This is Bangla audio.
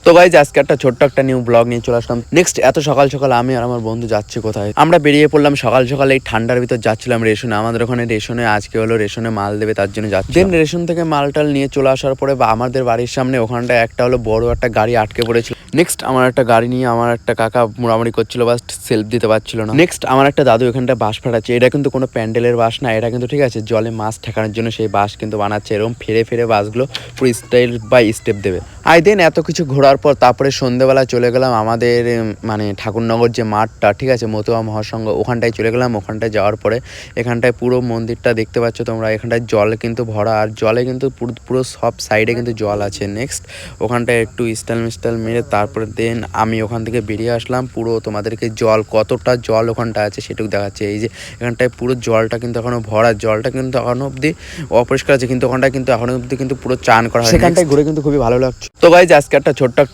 তো গাইজ আজকে একটা ছোট্ট একটা নিউ ব্লগ নিয়ে চলে আসলাম। নেক্সট এত সকাল সকাল আমি আর আমার বন্ধু যাচ্ছি কোথায়, আমরা বেরিয়ে পড়লাম সকাল সকাল এই ঠান্ডার ভিতর যাচ্ছিলাম রেশনে। আমাদের ওখানে রেশনে আজকে হলো রেশনে মাল দেবে, তার জন্য যাচ্ছি। দেন রেশন থেকে মালটাল নিয়ে চলে আসার পরে বা আমাদের বাড়ির সামনে ওখানটা একটা হলো বড় একটা গাড়ি আটকে পড়েছিল। নেক্সট আমার একটা গাড়ি নিয়ে আমার একটা কাকা মোড়ামুড়ি করছিল, বাস সেলফ দিতে পারছিল না। নেক্সট আমার একটা দাদু এখানটা বাঁশ ফাটাচ্ছে। এটা কিন্তু কোনো প্যান্ডেলের বাঁশ না, এটা কিন্তু ঠিক আছে জলে মাছ ঠেকানোর জন্য সেই বাঁশ কিন্তু বানাচ্ছে। এরকম ফেরে ফেরে বাঁশগুলো পুরো স্টাইল বাই স্টেপ দেবে। আই দেন এত কিছু ঘোরার পর তারপরে সন্ধ্যেবেলা চলে গেলাম আমাদের মানে ঠাকুরনগর যে মাঠটা ঠিক আছে মতুয়া মহাসংঘ, ওখানটায় চলে গেলাম। ওখানটায় যাওয়ার পরে এখানটায় পুরো মন্দিরটা দেখতে পাচ্ছ তোমরা, এখানটায় জল কিন্তু ভরা, আর জলে কিন্তু পুরো সব সাইডে কিন্তু জল আছে। নেক্সট ওখানটায় একটু স্টাইল মেরে তারপরে দেন আমি ওখান থেকে বেরিয়ে আসলাম। পুরো তোমাদেরকে জল কতটা জল ওখানটা আছে সেটুকু দেখাচ্ছে। এই যে এখানটায় পুরো জলটা কিন্তু এখনো ভরা, জলটা কিন্তু এখনো অব্দি অপরিষ্কার আছে, কিন্তু ওখানটায় কিন্তু এখনো অব্দি কিন্তু পুরো চান করা হয়। সেখানটায় ঘুরে কিন্তু খুবই ভালো লাগছে। তো গাইজ আজকে একটা ছোট্ট একটা